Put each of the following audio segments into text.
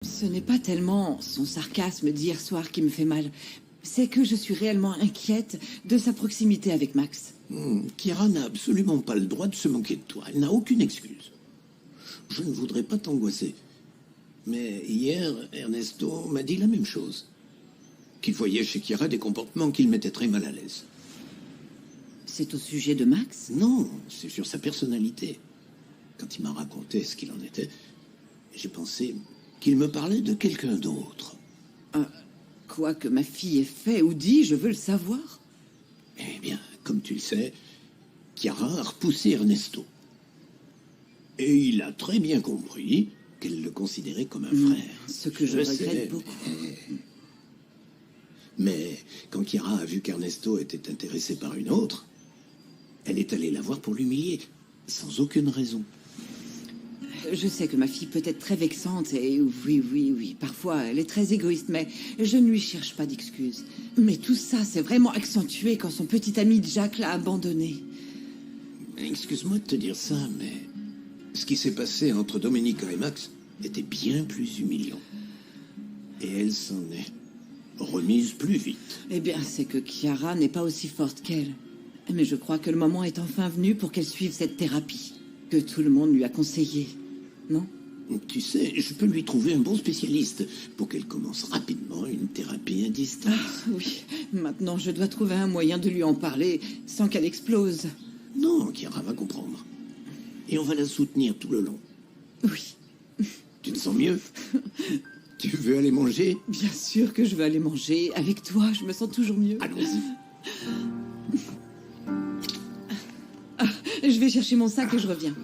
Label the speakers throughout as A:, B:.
A: Ce n'est pas tellement son sarcasme d'hier soir qui me fait mal. C'est que je suis réellement inquiète de sa proximité avec Max.
B: Chiara n'a absolument pas le droit de se moquer de toi. Elle n'a aucune excuse. Je ne voudrais pas t'angoisser. Mais hier, Ernesto m'a dit la même chose. Qu'il voyait chez Chiara des comportements qui le mettaient très mal à l'aise.
A: C'est au sujet de Max?
B: Non, c'est sur sa personnalité. Quand il m'a raconté ce qu'il en était, j'ai pensé qu'il me parlait de quelqu'un d'autre.
A: Quoi que ma fille ait fait ou dit, je veux le savoir.
B: Eh bien, comme tu le sais, Chiara a repoussé Ernesto. Et il a très bien compris qu'elle le considérait comme un frère.
A: Ce que je regrette beaucoup.
B: Mais quand Chiara a vu qu'Ernesto était intéressé par une autre, elle est allée la voir pour l'humilier, sans aucune raison.
A: Je sais que ma fille peut être très vexante et oui, parfois elle est très égoïste, mais je ne lui cherche pas d'excuses. Mais tout ça s'est vraiment accentué quand son petit ami Jack l'a abandonné.
B: Excuse-moi de te dire ça, mais ce qui s'est passé entre Domenica et Max était bien plus humiliant. Et elle s'en est remise plus vite.
A: Eh bien, c'est que Chiara n'est pas aussi forte qu'elle. Mais je crois que le moment est enfin venu pour qu'elle suive cette thérapie que tout le monde lui a conseillée. Non?
B: Tu sais, je peux lui trouver un bon spécialiste pour qu'elle commence rapidement une thérapie à distance.
A: Oui, maintenant je dois trouver un moyen de lui en parler sans qu'elle explose.
B: Non, Chiara va comprendre. Et on va la soutenir tout le long.
A: Oui.
B: Tu te sens mieux? Tu veux aller manger?
A: Bien sûr que je veux aller manger. Avec toi, je me sens toujours mieux.
B: Allons-y.
A: Je vais chercher mon sac et je reviens.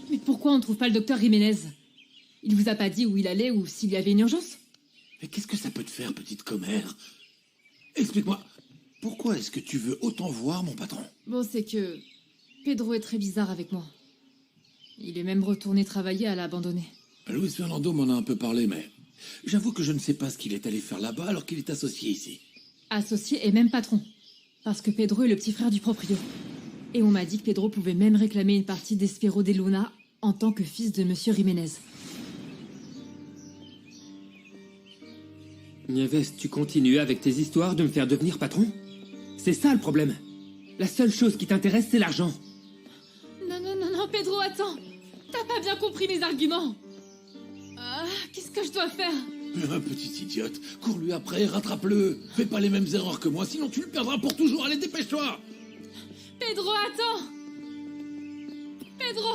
C: Mais pourquoi on ne trouve pas le docteur Jiménez? Il vous a pas dit où il allait ou s'il y avait une urgence?
D: Mais qu'est-ce que ça peut te faire, petite commère? Explique-moi, pourquoi est-ce que tu veux autant voir mon patron?
C: Bon, c'est que Pedro est très bizarre avec moi. Il est même retourné travailler à l'abandonner.
D: Luis Fernando m'en a un peu parlé, mais j'avoue que je ne sais pas ce qu'il est allé faire là-bas alors qu'il est associé ici.
C: Associé et même patron. Parce que Pedro est le petit frère du proprio. Et on m'a dit que Pedro pouvait même réclamer une partie d'Espero de Luna en tant que fils de Monsieur Jiménez.
E: Nieves, tu continues avec tes histoires de me faire devenir patron? C'est ça le problème. La seule chose qui t'intéresse, c'est l'argent.
C: Non, Pedro, attends. T'as pas bien compris mes arguments. Qu'est-ce que je dois faire?
D: Petite idiote, cours-lui après, rattrape-le. Fais pas les mêmes erreurs que moi, sinon tu le perdras pour toujours. Allez, dépêche-toi!
C: Pedro, attends. Pedro,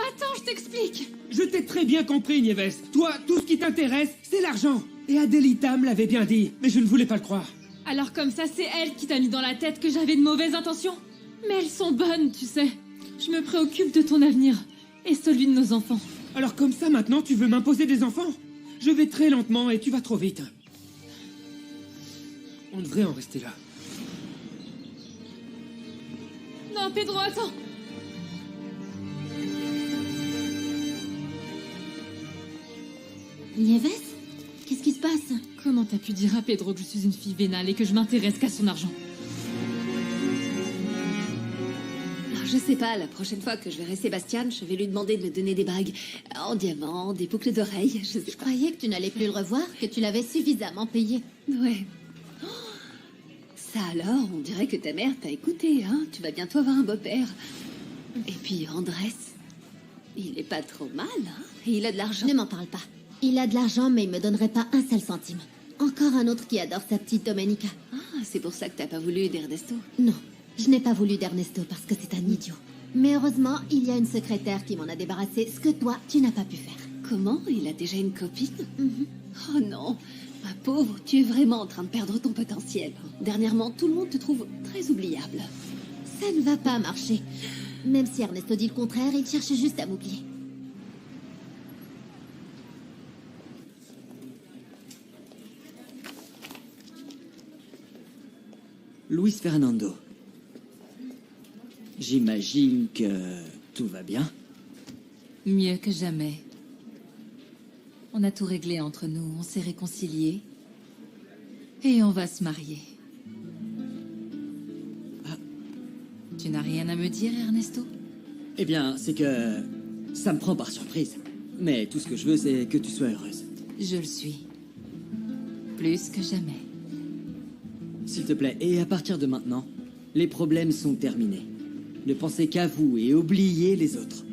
C: attends, je t'explique.
E: Je t'ai très bien compris, Nieves. Toi, tout ce qui t'intéresse, c'est l'argent. Et Adelita me l'avait bien dit, mais je ne voulais pas le croire.
C: Alors comme ça, c'est elle qui t'a mis dans la tête que j'avais de mauvaises intentions? Mais elles sont bonnes, tu sais. Je me préoccupe de ton avenir et celui de nos enfants.
E: Alors comme ça, maintenant, tu veux m'imposer des enfants? Je vais très lentement et tu vas trop vite. On devrait en rester là.
C: Non, Pedro, attends.
F: Nieves? Qu'est-ce qui se passe?
C: Comment t'as pu dire à Pedro que je suis une fille vénale et que je m'intéresse qu'à son argent?
F: Alors, je sais pas, la prochaine fois que je verrai Sébastien, je vais lui demander de me donner des bagues en diamant, des boucles d'oreilles, je sais pas.
G: Je croyais que tu n'allais plus le revoir, que tu l'avais suffisamment payé.
F: Ouais. Oh, ça alors, on dirait que ta mère t'a écouté, hein? Tu vas bientôt avoir un beau-père. Et puis Andrés, il est pas trop mal, hein? Et il a de l'argent.
G: Ne m'en parle pas. Il a de l'argent, mais il me donnerait pas un seul centime. Encore un autre qui adore sa petite Domenica.
F: Ah, c'est pour ça que t'as pas voulu d'Ernesto.
G: Non, je n'ai pas voulu d'Ernesto parce que c'est un idiot. Mais heureusement, il y a une secrétaire qui m'en a débarrassé, ce que toi, tu n'as pas pu faire.
F: Comment? Il a déjà une copine? Oh non, ma pauvre, tu es vraiment en train de perdre ton potentiel. Dernièrement, tout le monde te trouve très oubliable.
G: Ça ne va pas marcher. Même si Ernesto dit le contraire, il cherche juste à m'oublier.
H: Luis Fernando. J'imagine que tout va bien.
I: Mieux que jamais. On a tout réglé entre nous, on s'est réconciliés. Et on va se marier. Tu n'as rien à me dire, Ernesto?
H: Eh bien, c'est que ça me prend par surprise. Mais tout ce que je veux, c'est que tu sois heureuse.
I: Je le suis. Plus que jamais.
H: S'il te plaît, et à partir de maintenant, les problèmes sont terminés. Ne pensez qu'à vous et oubliez les autres.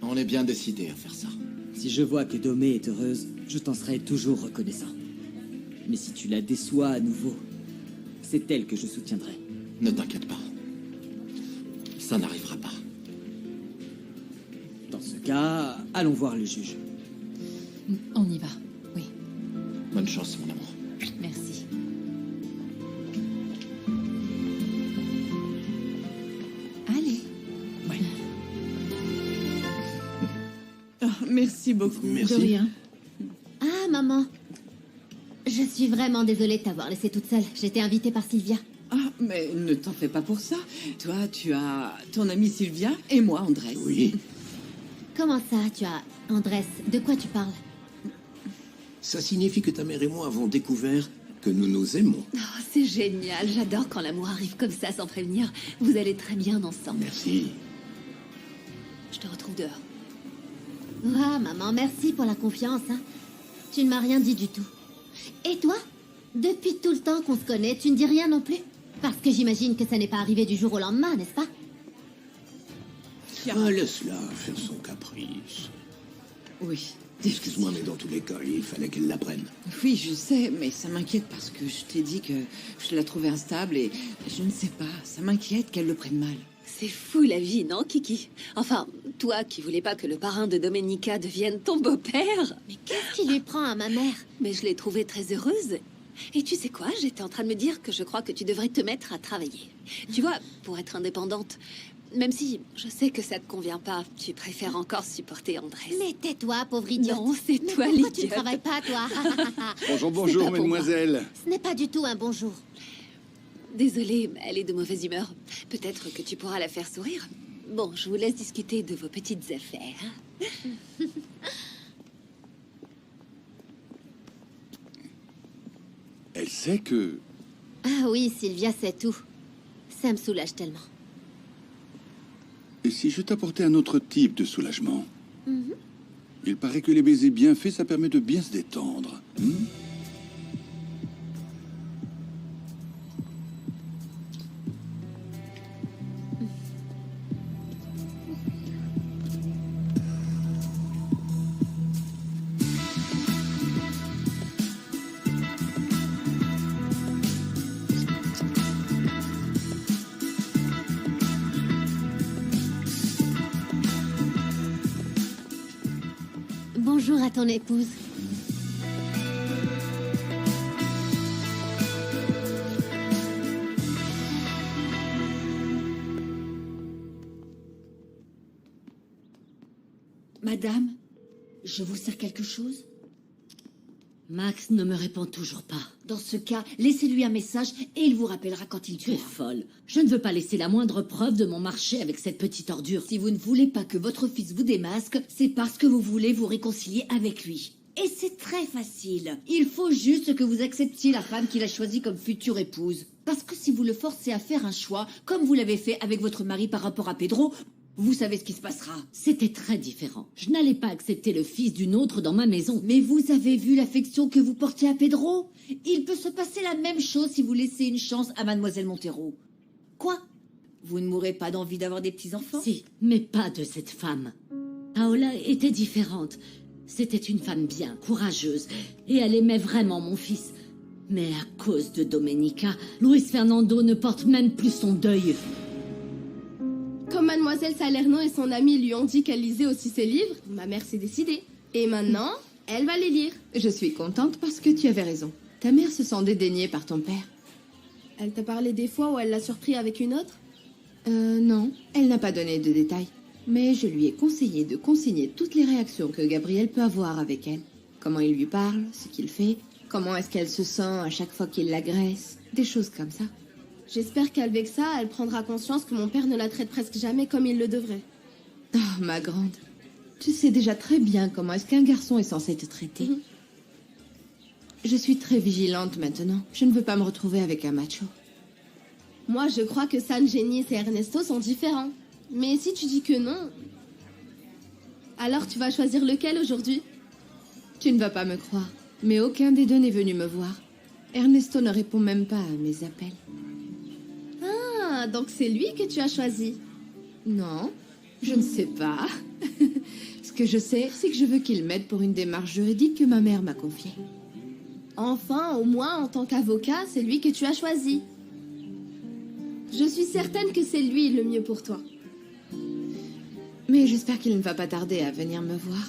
J: On est bien décidé à faire ça.
H: Si je vois que Domé est heureuse, je t'en serai toujours reconnaissant. Mais si tu la déçois à nouveau, c'est elle que je soutiendrai.
J: Ne t'inquiète pas. Ça n'arrivera pas.
H: Dans ce cas, allons voir le juge.
I: On y va, oui.
J: Bonne chance, mon amour.
I: Merci. Allez.
A: Oh, merci beaucoup.
B: Merci.
C: De rien.
G: Ah, maman. Je suis vraiment désolée de t'avoir laissée toute seule. J'étais invitée par Sylvia.
A: Ah, mais ne t'en fais pas pour ça. Toi, tu as ton amie Sylvia et moi, Andrés.
B: Oui,
G: Comment ça, tu as... Andrés, de quoi tu parles?
B: ça signifie que ta mère et moi avons découvert que nous nous aimons.
F: Oh, c'est génial. J'adore quand l'amour arrive comme ça sans prévenir. Vous allez très bien ensemble.
B: Merci.
F: Je te retrouve dehors.
G: Ah, maman, merci pour la confiance. Hein. Tu ne m'as rien dit du tout. Et toi? Depuis tout le temps qu'on se connaît, tu ne dis rien non plus? Parce que j'imagine que ça n'est pas arrivé du jour au lendemain, n'est-ce pas?
B: Ah, laisse-la faire son caprice.
A: Oui.
B: Excuse-moi, mais dans tous les cas, il fallait qu'elle l'apprenne.
A: Oui, je sais, mais ça m'inquiète parce que je t'ai dit que je la trouvais instable et je ne sais pas, ça m'inquiète qu'elle le prenne mal.
F: C'est fou la vie, non, Kiki? Enfin, toi qui voulais pas que le parrain de Domenica devienne ton beau-père. Mais
G: Qu'est-ce qui lui prend à ma mère?
F: Mais je l'ai trouvée très heureuse. Et tu sais quoi? J'étais en train de me dire que je crois que tu devrais te mettre à travailler. Tu vois, pour être indépendante. Même si je sais que ça te convient pas, tu préfères encore supporter Andrés.
G: Mais tais-toi, pauvre idiote.
F: Non, c'est
G: Mais
F: toi
G: pourquoi tu ne
F: l'idiote.
G: travailles pas, toi?
K: Bonjour,
F: C'est
K: bonjour,
F: pas pour moi.
K: mesdemoiselles.
G: Ce n'est pas du tout un bonjour.
F: Désolée, elle est de mauvaise humeur. Peut-être que tu pourras la faire sourire. Bon, je vous laisse discuter de vos petites affaires.
K: Elle sait que...
G: Ah oui, Sylvia sait tout. Ça me soulage tellement.
K: Et si je t'apportais un autre type de soulagement? Il paraît que les baisers bien faits, ça permet de bien se détendre.
G: Bonjour à ton épouse.
L: Madame, je vous sers quelque chose? Max ne me répond toujours pas. Dans ce cas, laissez-lui un message et il vous rappellera quand il pourra. Tu es folle. Je ne veux pas laisser la moindre preuve de mon marché avec cette petite ordure. Si vous ne voulez pas que votre fils vous démasque, c'est parce que vous voulez vous réconcilier avec lui. Et c'est très facile. Il faut juste que vous acceptiez la femme qu'il a choisie comme future épouse. Parce que si vous le forcez à faire un choix, comme vous l'avez fait avec votre mari par rapport à Pedro, vous savez ce qui se passera. C'était très différent. Je n'allais pas accepter le fils d'une autre dans ma maison. Mais vous avez vu l'affection que vous portiez à Pedro? Il peut se passer la même chose si vous laissez une chance à Mademoiselle Montero. Quoi? Vous ne mourrez pas d'envie d'avoir des petits-enfants? Si, mais pas de cette femme. Paola était différente. C'était une femme bien, courageuse, et elle aimait vraiment mon fils. Mais à cause de Domenica, Luis Fernando ne porte même plus son deuil.
M: Comme Mademoiselle Salerno et son amie lui ont dit qu'elle lisait aussi ses livres, ma mère s'est décidée. Et maintenant, elle va les lire.
N: Je suis contente parce que tu avais raison. Ta mère se sent dédaignée par ton père.
M: Elle t'a parlé des fois où elle l'a surpris avec une autre?
N: Non, elle n'a pas donné de détails. Mais je lui ai conseillé de consigner toutes les réactions que Gabriel peut avoir avec elle. Comment il lui parle, ce qu'il fait, comment est-ce qu'elle se sent à chaque fois qu'il l'agresse, des choses comme ça.
M: J'espère qu'avec ça, elle prendra conscience que mon père ne la traite presque jamais comme il le devrait.
N: Oh, ma grande, tu sais déjà très bien comment est-ce qu'un garçon est censé être traité. Je suis très vigilante maintenant. Je ne veux pas me retrouver avec un macho.
M: Moi, je crois que San Genis et Ernesto sont différents. Mais si tu dis que non, alors tu vas choisir lequel aujourd'hui?
N: Tu ne vas pas me croire, mais aucun des deux n'est venu me voir. Ernesto ne répond même pas à mes appels.
M: Ah, donc c'est lui que tu as choisi.
N: Non, je ne sais pas. Ce que je sais, c'est que je veux qu'il m'aide pour une démarche juridique que ma mère m'a confiée.
M: Enfin, au moins, en tant qu'avocat, c'est lui que tu as choisi. Je suis certaine que c'est lui le mieux pour toi.
N: Mais j'espère qu'il ne va pas tarder à venir me voir.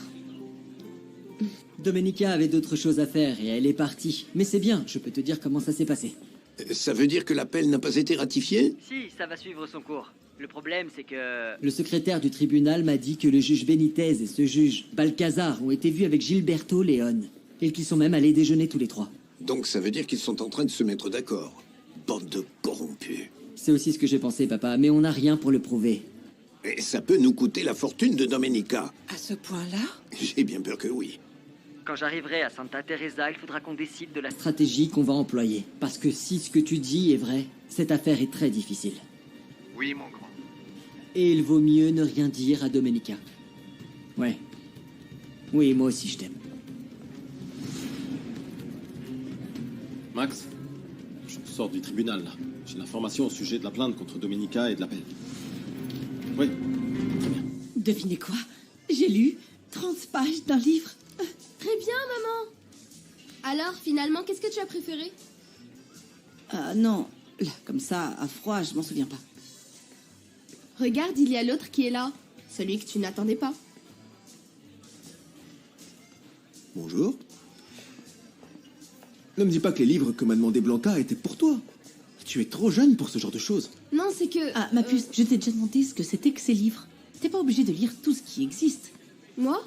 H: Domenica avait d'autres choses à faire et elle est partie. Mais c'est bien, je peux te dire comment ça s'est passé.
B: Ça veut dire que l'appel n'a pas été ratifié?
O: Si, ça va suivre son cours. Le problème, c'est que...
H: Le secrétaire du tribunal m'a dit que le juge Benitez et ce juge Balcazar ont été vus avec Gilberto Leon. Et qu'ils sont même allés déjeuner tous les trois.
B: Donc ça veut dire qu'ils sont en train de se mettre d'accord. Bande de corrompus.
H: C'est aussi ce que j'ai pensé, papa, mais on n'a rien pour le prouver.
B: Et ça peut nous coûter la fortune de Domenica.
A: À ce point-là?
B: J'ai bien peur que oui.
O: Quand j'arriverai à Santa Teresa, il faudra qu'on décide de la
H: Stratégie qu'on va employer. Parce que si ce que tu dis est vrai, cette affaire est très difficile.
P: Oui, mon grand.
H: Et il vaut mieux ne rien dire à Domenica. Ouais. Oui, moi aussi je t'aime.
J: Max, je sors du tribunal, là. J'ai l'information au sujet de la plainte contre Domenica et de l'appel. Oui, très bien.
A: Devinez quoi? J'ai lu 30 pages d'un livre.
M: Très bien, maman. Alors, finalement, qu'est-ce que tu as préféré?
A: Non, là, comme ça, à froid, je m'en souviens pas.
M: Regarde, il y a l'autre qui est là. Celui que tu n'attendais pas.
Q: Bonjour. Ne me dis pas que les livres que m'a demandé Blanca étaient pour toi. Tu es trop jeune pour ce genre de choses.
M: Non, c'est que...
R: Ah, ma puce, je t'ai déjà demandé ce que c'était que ces livres. T'es pas obligé de lire tout ce qui existe.
M: Moi?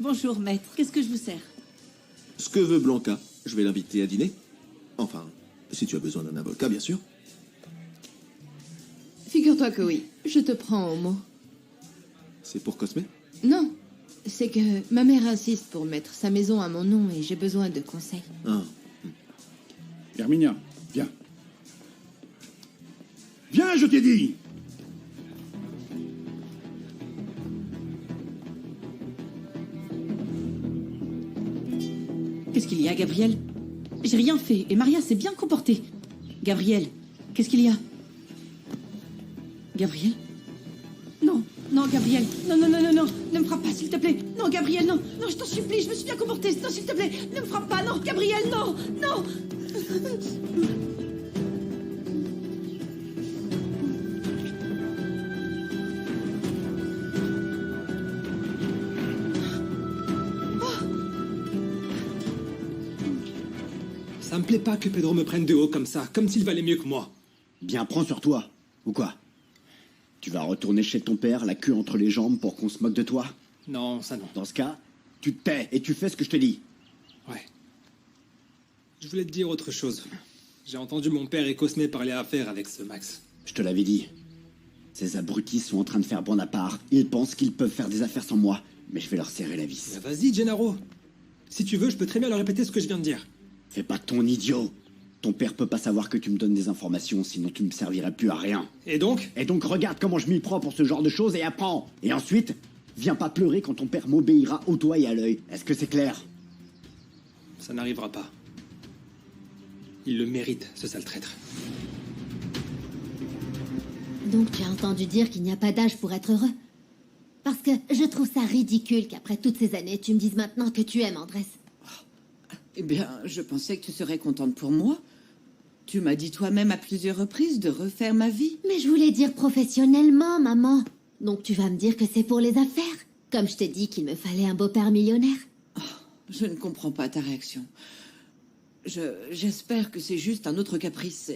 R: Bonjour, maître. Qu'est-ce que je vous sers?
Q: Ce que veut Blanca, je vais l'inviter à dîner. Enfin, si tu as besoin d'un avocat, bien sûr.
N: Figure-toi que oui, je te prends au mot.
Q: C'est pour Cosme?
N: Non, c'est que ma mère insiste pour mettre sa maison à mon nom et j'ai besoin de conseils.
Q: Ah.
K: Herminia, viens. Viens, je t'ai dit!
R: Qu'est-ce qu'il y a, Gabriel? J'ai rien fait et Maria s'est bien comportée. Gabriel, qu'est-ce qu'il y a? Gabriel? Non, non, Gabriel. Non, non, non, non, non. Ne me frappe pas, s'il te plaît. Non, Gabriel, non. Non, je t'en supplie, je me suis bien comportée. Non, s'il te plaît. Ne me frappe pas. Non, Gabriel, non. Non.
E: Ça me plaît pas que Pedro me prenne de haut comme ça, comme s'il valait mieux que moi.
S: Bien, prends sur toi. Ou quoi? Tu vas retourner chez ton père, la queue entre les jambes, pour qu'on se moque de toi?
E: Non, ça non.
S: Dans ce cas, tu te tais et tu fais ce que je te dis.
E: Ouais. Je voulais te dire autre chose. J'ai entendu mon père et Cosme parler affaires avec ce Max.
S: Je te l'avais dit. Ces abrutis sont en train de faire bande à part. Ils pensent qu'ils peuvent faire des affaires sans moi. Mais je vais leur serrer la vis.
E: Bah vas-y, Gennaro. Si tu veux, je peux très bien leur répéter ce que je viens de dire.
S: Fais pas ton idiot. Ton père peut pas savoir que tu me donnes des informations, sinon tu me servirais plus à rien.
E: Et donc?
S: Et donc regarde comment je m'y prends pour ce genre de choses et apprends. Et ensuite, viens pas pleurer quand ton père m'obéira au doigt et à l'œil. Est-ce que c'est clair?
E: Ça n'arrivera pas. Il le mérite, ce sale traître.
G: Donc tu as entendu dire qu'il n'y a pas d'âge pour être heureux? Parce que je trouve ça ridicule qu'après toutes ces années, tu me dises maintenant que tu aimes Andrés.
A: Eh bien, je pensais que tu serais contente pour moi. Tu m'as dit toi-même à plusieurs reprises de refaire ma vie.
G: Mais je voulais dire professionnellement, maman. Donc tu vas me dire que c'est pour les affaires. Comme je t'ai dit qu'il me fallait un beau-père millionnaire.
A: Oh, je ne comprends pas ta réaction. J'espère que c'est juste un autre caprice.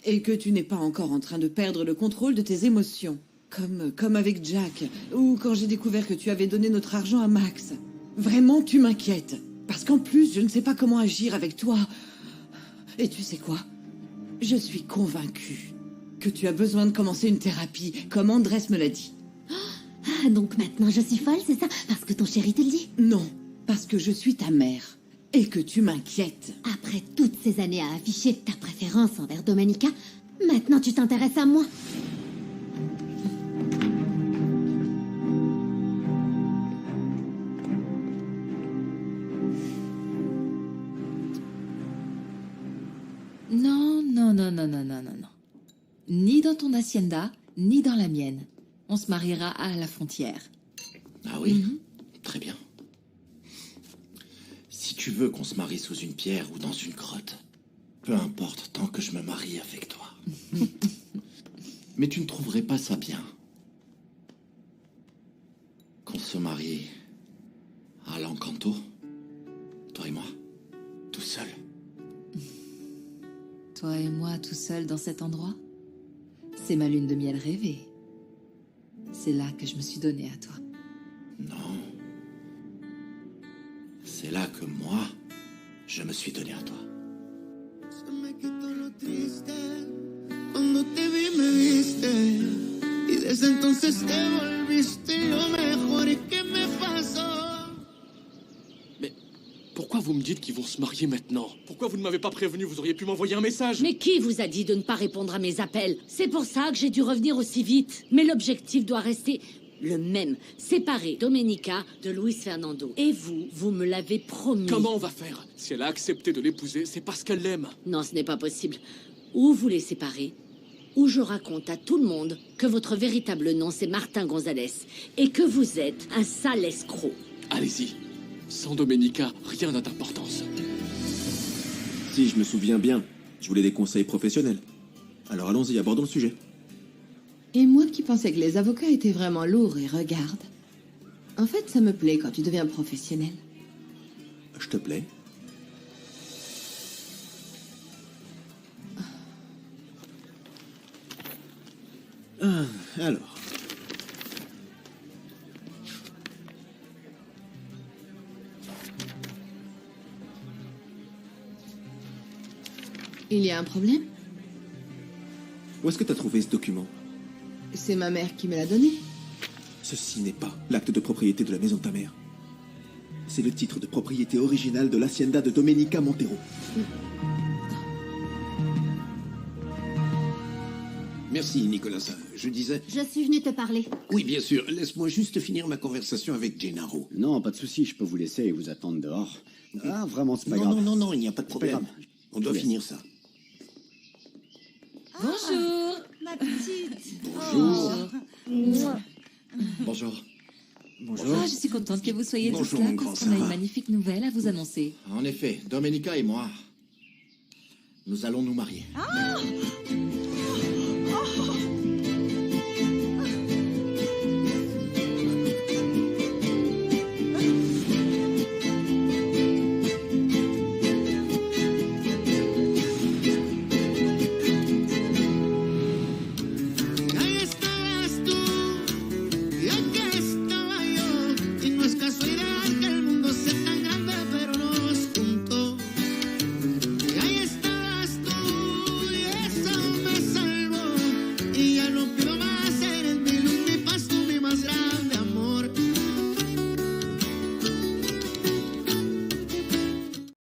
A: Et que tu n'es pas encore en train de perdre le contrôle de tes émotions. Comme avec Jack. Ou quand j'ai découvert que tu avais donné notre argent à Max. Vraiment, tu m'inquiètes. Parce qu'en plus, je ne sais pas comment agir avec toi. Et tu sais quoi? Je suis convaincue que tu as besoin de commencer une thérapie, comme Andrés me l'a dit.
G: Ah, donc maintenant je suis folle, c'est ça? Parce que ton chéri te le dit?
A: Non, parce que je suis ta mère. Et que tu m'inquiètes.
G: Après toutes ces années à afficher ta préférence envers Domenica, maintenant tu t'intéresses à moi.
I: Ni dans ton hacienda, ni dans la mienne. On se mariera à la frontière.
B: Ah oui? Très bien. Si tu veux qu'on se marie sous une pierre ou dans une grotte, peu importe tant que je me marie avec toi. Mais tu ne trouverais pas ça bien qu'on se marie à l'Encanto, toi et moi, tout seul.
I: Toi et moi tout seuls dans cet endroit? C'est ma lune de miel rêvée. C'est là que je me suis donnée à toi.
B: Non. C'est là que moi, je me suis donné à toi.
P: Cuando te vi me viste y desde entonces te volviste lo mejor que me pasó.
T: Mais pourquoi vous me dites qu'ils vont se marier maintenant? Pourquoi vous ne m'avez pas prévenu? Vous auriez pu m'envoyer un message.
L: Mais qui vous a dit de ne pas répondre à mes appels? C'est pour ça que j'ai dû revenir aussi vite. Mais l'objectif doit rester le même. Séparer Domenica de Luis Fernando. Et vous, vous me l'avez promis.
T: Comment on va faire? Si elle a accepté de l'épouser, c'est parce qu'elle l'aime.
L: Non, ce n'est pas possible. Ou vous les séparez, ou je raconte à tout le monde que votre véritable nom c'est Martin Gonzalez et que vous êtes un sale escroc.
T: Allez-y. Sans Domenica, rien n'a d'importance.
Q: Si je me souviens bien, je voulais des conseils professionnels. Alors allons-y, abordons le sujet.
N: Et moi qui pensais que les avocats étaient vraiment lourds, et regarde. En fait, ça me plaît quand tu deviens professionnel.
Q: Je te plais? Ah, alors.
N: Il y a un problème?
Q: Où est-ce que t'as trouvé ce document?
N: C'est ma mère qui me l'a donné.
Q: Ceci n'est pas l'acte de propriété de la maison de ta mère. C'est le titre de propriété original de l'hacienda de Domenica Montero.
B: Merci, Nicolas. Je disais...
G: Je suis venue te parler.
B: Oui, bien sûr. Laisse-moi juste finir ma conversation avec Gennaro.
S: Non, pas de souci, je peux vous laisser et vous attendre dehors. Ah, vraiment, c'est pas
B: Non,
S: grave.
B: non, non, non, il n'y a pas de
S: C'est pas
B: problème.
S: grave.
B: On doit finir ça.
I: Bonjour.
R: Ma petite.
B: Bonjour.
Q: Bonjour.
B: Bonjour.
I: Ah, je suis contente que vous soyez tous
B: Bonjour,
I: là
B: mon grand
I: parce qu'on a une
B: Sarah.
I: magnifique nouvelle à vous annoncer.
B: En effet, Domenica et moi, nous allons nous marier.